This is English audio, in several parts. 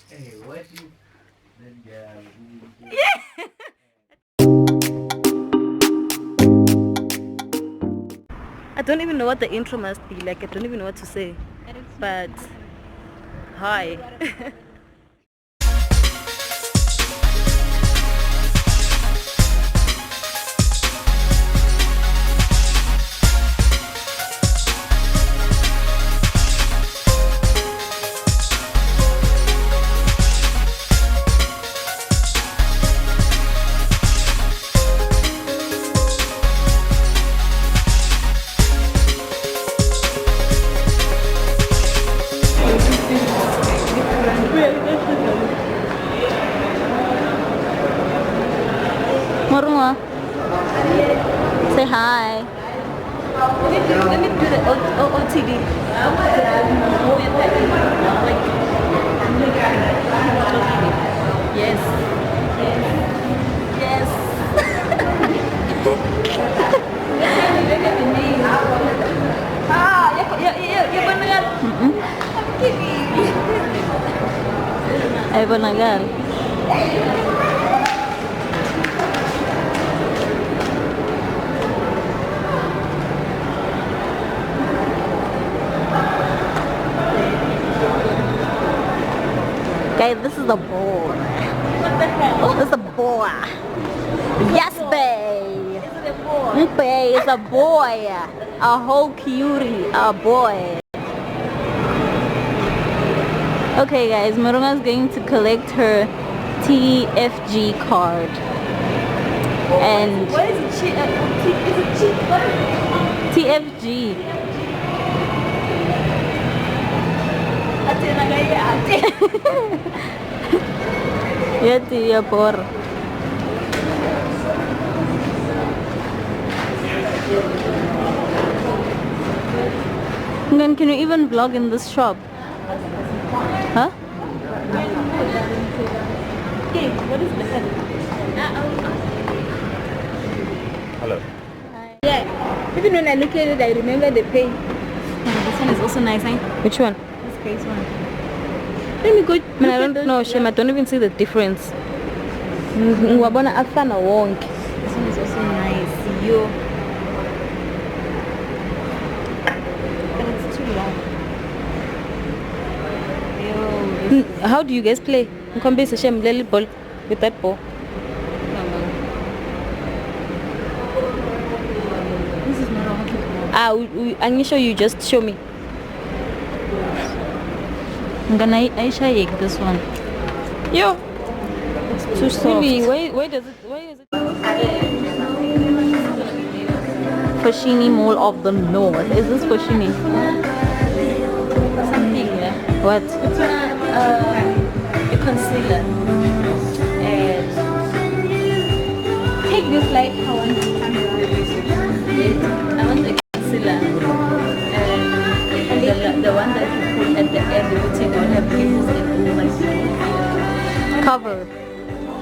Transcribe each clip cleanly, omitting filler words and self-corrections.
I don't even know what the intro must be like. I don't even know what to say. But hi. Moruma, say hi. Let me do the OTD. Yes. Yes. You're gonna get. Guys, this is a boy. What the hell? This is a boy. Yes, babe. Is it a boy? Babe, it's a boy. A whole cutie. A boy. Okay, guys, Marunga's going to collect her TFG card. And what is it? Is it cheap? What is it? TFG. Yeti ya por. And then can you even vlog in this shop? Huh? Okay, what is this? Hello. Hi. Yeah. Even when I look at it, I remember the paint. This one is also nice, eh? Which one? This face one. Let me go. I don't know, Shem. I don't even see the difference. This one is also nice. Yo. But it's too long. Yo. How do you guys play? Nkombisa Shem leli ball with that ball. This is not okay. I'm sure you just show me. I'm gonna Aisha this one. Yo, it's too soft. Maybe why is it? Foschini Mall of the North. Is this Foschini? Something, yeah. What? It's a concealer. And take this light. I want a concealer. And the one that you put at the end, you take all her pieces and all like cover.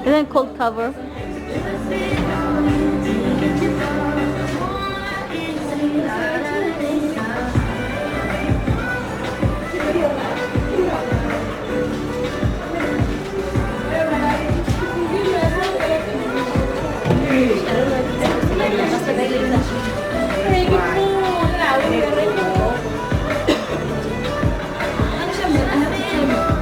Isn't it called cover?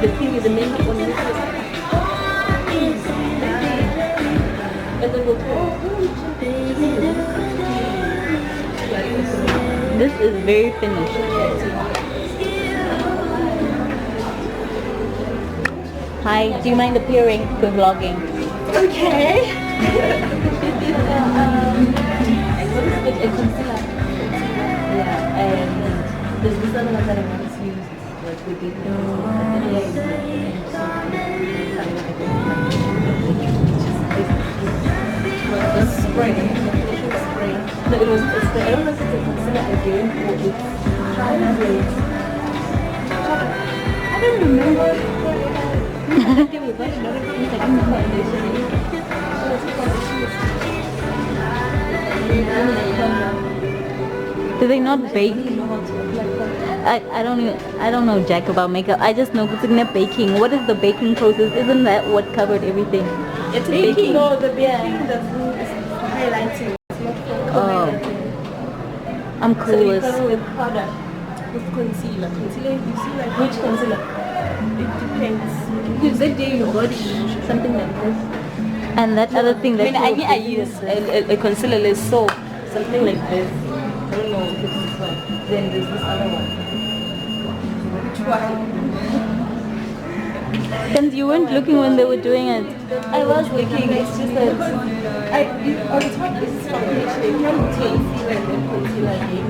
The thing is the main on this. This is very finished. Hi, do you mind appearing for vlogging? Okay. Yeah, and there's this other one that I want to use. Like we did the spray. No, it was. I don't know if it's a concealer again or it's. I don't remember. Do they not bake? I don't know jack about makeup. I just know putting the baking. What is the baking process? Isn't that what covered everything? It's baking. No, the baking that's highlighting. It's not for highlighting. I'm So you clueless. cover with powder, with concealer. Concealer, you see like Which concealer? it depends. Because that day your body something like this. And that other thing that I use a concealer so something like this. I don't know if it's this one. Then there's this other one. Which one? And you weren't looking when they were doing it. I was looking. It's just that on top is foundation. You can't tell concealer and then concealer again.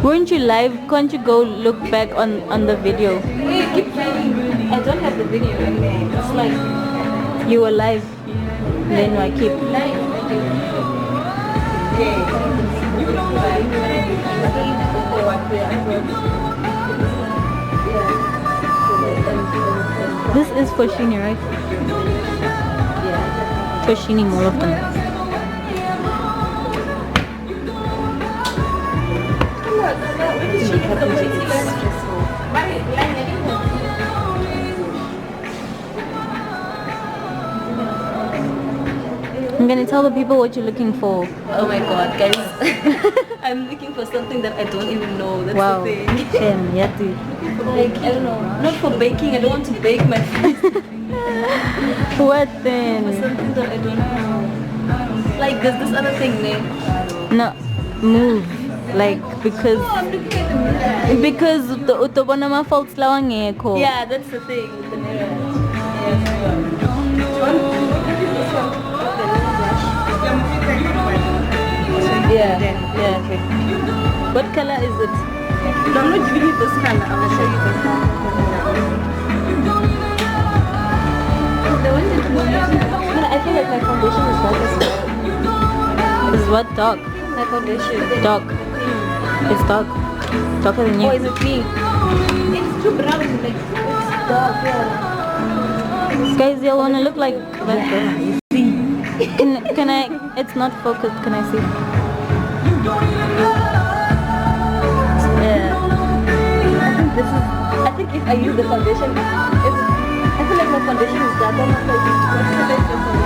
Weren't you live? Can't you go look back on the video? Wait, keep playing. I don't have the video anymore. It's like You were live. Then I keep. This is for Sheeny, right? Yeah. For Sheeny, all of them. I'm gonna tell the people what you're looking for. Oh my god, guys. I'm looking for something that I don't even know. That's Wow. the thing. Shame, Yati. Like, I don't know. Not for baking. I don't want to bake my face. What For then? something that I don't know. Like, there's this other thing, ne? No, move. Like because Oh, I'm looking at the mirror. because utobona ma faults lawa ngekho. Yeah, that's the thing with the mirror. Yes. Yeah, yeah, okay. What color is it? No, I'm not giving you this color. I'm gonna show you the color. The one that I feel like my foundation is dark as well. Is what dark? My foundation. Dark. It's dark. Darker than you. Oh, is it me? It's too brown. Like, it's dark, yeah. Guys, you wanna look like that girl. Can I? It's not focused. Can I see? Yeah. I think if I use the foundation, I feel like my foundation is dark. I'm not like the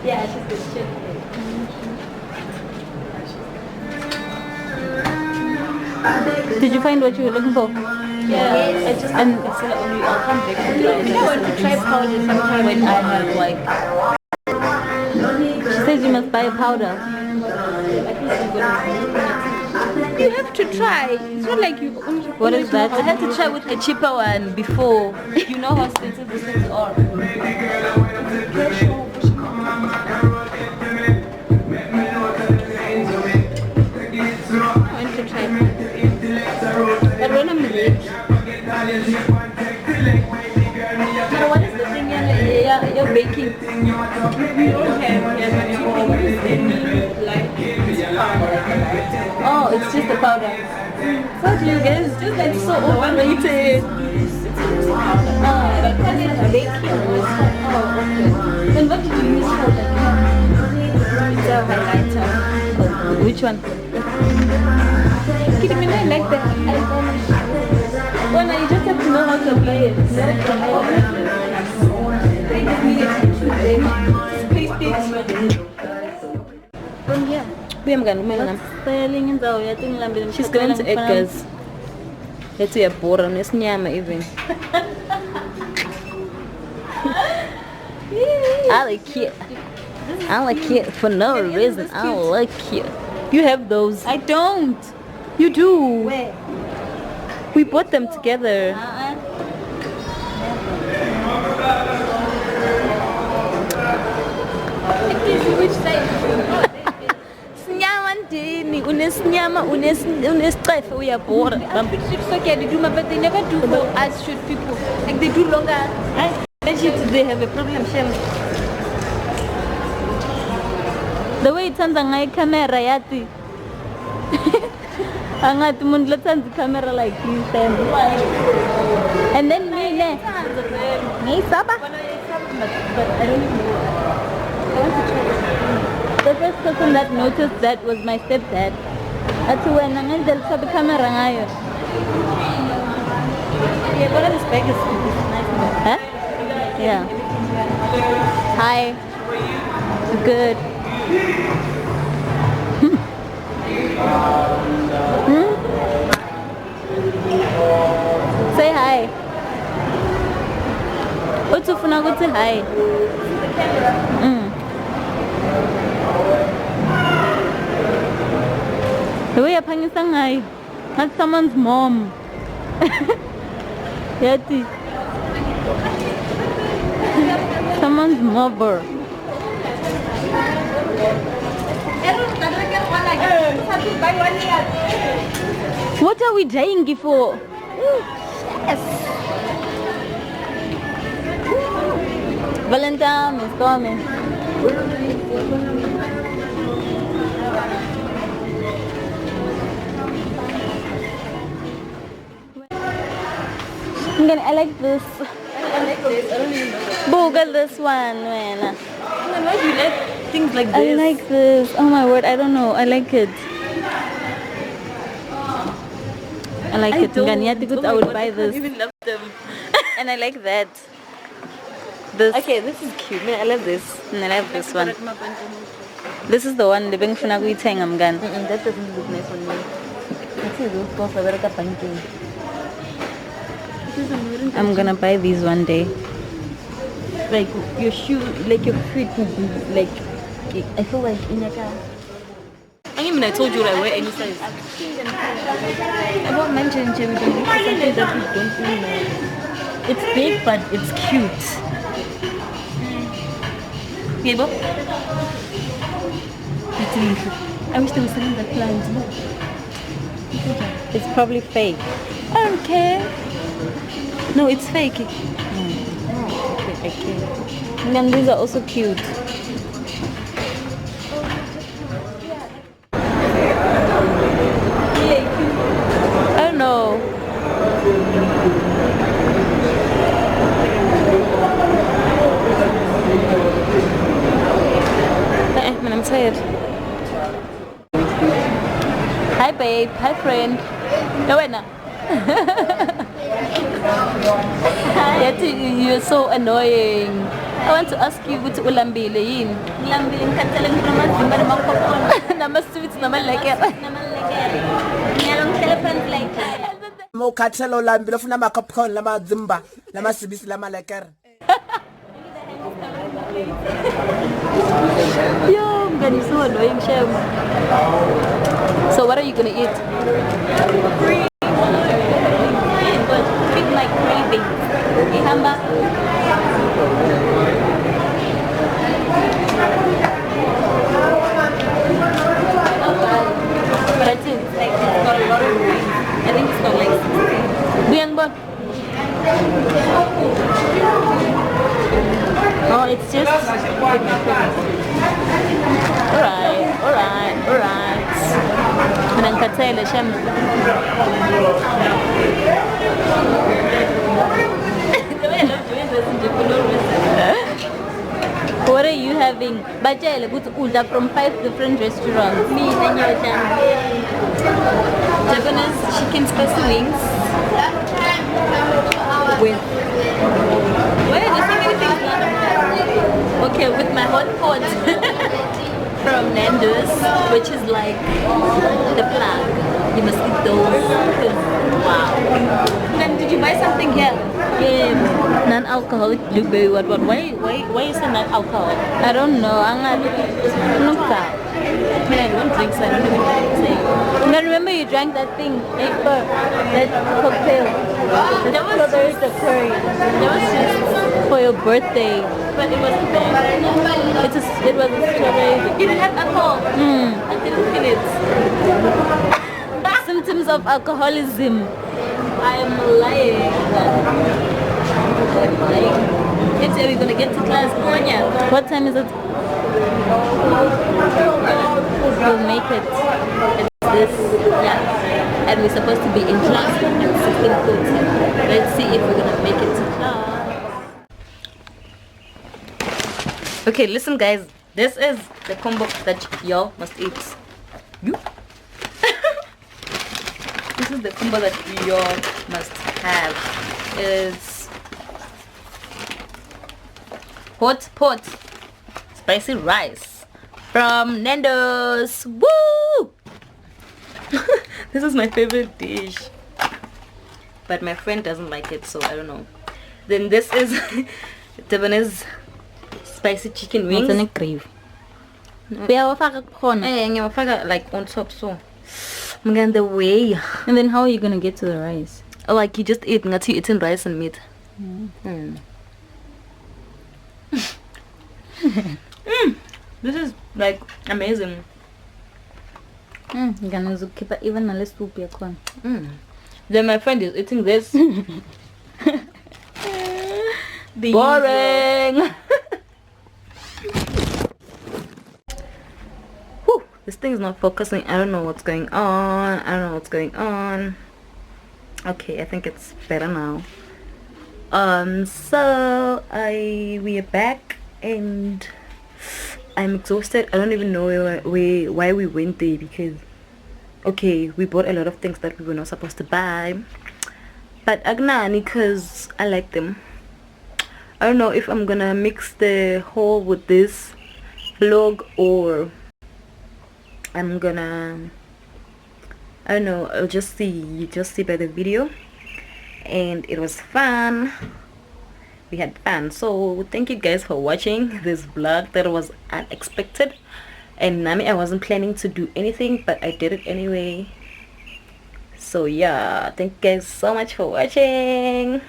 yeah, she's good. Did you find what you were looking for? Yeah, I just And I'll come back. I want to try powder sometime when I have like. she says you must buy a powder. You have to try. It's not like you. What is that? I had to try with a cheaper one before. You know how expensive these things are. I want to try. But when I'm rich. Now what is the thing you're baking? We don't have Oh, it's just the powder. Fuck you guys, just like so overrated. But baking. Oh, okay. Then what did you use for that? It's a highlighter. Which one? Kidding me, I like that. Well, now you just have to know how to apply it. From here. She's going to Edgar's. It's a board on this nyama even. I like it. I like it for no reason. I like it. You have those. I don't. You do. Where? We bought them together. Which side? Sinyama ndini, unesinyama, unesicefe uyabhora. It's okay, they do, but they never do for us short people. Like they do longer. They have a problem, Shem. The way it's on the camera, yati. Angat mundu let's camera like this and then me saba. But I don't know. I want to try. The first person that noticed that was my stepdad. Ati wena ngendlela the camera ngayo. Yeah, but this bag is nice. Huh? Yeah. Hi. Good. Say hi. What's up, Funa? Say hi. The way you're paying hi. That's someone's mom. Yati. Someone's mother. What are we dying for? Yes. Valentine is coming. I like this. I like this. I don't even know. Google this one, man. Why do you like things like this? I like this. Oh my word, I don't know. I like it. I like it. I would buy this. I even love them. And I like that. This. Okay, this is cute. Man, I love this. And I love this one. This is the one. The Bing Funagui Tang I'm gone. That doesn't look nice on me. I see those clothes are very painting. I'm gonna buy these one day. Like your shoe, like your feet would be like. I feel like in your car. I mean, I told you I wear any size. I don't mention something that we don't really know. It's big, but it's cute. Yeah, Bob. I wish they were selling that plant. It's probably fake. I don't care. No, it's fake. Okay. And then these are also cute. I don't know. Man, I'm tired. Hi babe, hi friend. No, wait now. You're so annoying. I want to ask you what ulambile yin. Ulambile nkatela ngizimazimba namakopona. Nama-sweets, nama-lekere. Ngiyalong telephone like. Mo khathelo lambi lofuna ama popcorn lama dzimba lama sibisi lama lekere. Yo, I'm getting so annoying, Shem. So what are you gonna eat? But feed my craving. Ihamba. That's it. Like it's got a lot of greens. I think it's got like 16. Bianba. Oh, it's just. Alright. Menangkatele, Shem. What are you having? Bajele good ulda from 5 different restaurants. Me and your Japanese chicken spicy wings. With where do you see many things? Okay, with my hot pot from Nando's, which is like the plug. You must eat those. Wow. Then did you buy something here? Yeah. Non-alcoholic blueberry. What? Why is it not alcohol? I don't know. Ang nuka. mean, I don't drink, so I don't even know what I'm saying. Now remember you drank that thing, that cocktail. That was Strawberry curry That was just, for your birthday. but it wasn't bad. It was a strawberry. It had alcohol. I didn't feel it. Symptoms of alcoholism. I'm lying. I'm lying. It's we're gonna get to class. Monya. What time is it? We'll make it. It's this. Yeah. And we're supposed to be in class at 16:40. Let's see if we're gonna make it to class. Okay, listen guys. This is the combo that y'all must eat. You? This is the combo that y'all must have. Is hot pot spicy rice from Nando's. Woo! This is my favorite dish, but my friend doesn't like it, so I don't know. Then this is Lebanese spicy chicken wings. What's in a crave? Like on top, so I'm going the way. And then how are you gonna get to the rice? Like you just eat, not you eating rice and meat. This is like amazing. You're gonna keep it even a little soup here. Then my friend is eating this. Boring. Whew, this thing is not focusing. I don't know what's going on. Okay, I think it's better now. So we are back and I'm exhausted. I don't even know why we went there, because okay, we bought a lot of things that we were not supposed to buy, but agnani, because I like them. I don't know if I'm gonna mix the haul with this vlog or I'm gonna, I don't know, I'll just see. You just see by the video. And it was fun. We had fun. So thank you guys for watching this vlog that was unexpected. And I wasn't planning to do anything, but I did it anyway. So yeah, thank you guys so much for watching.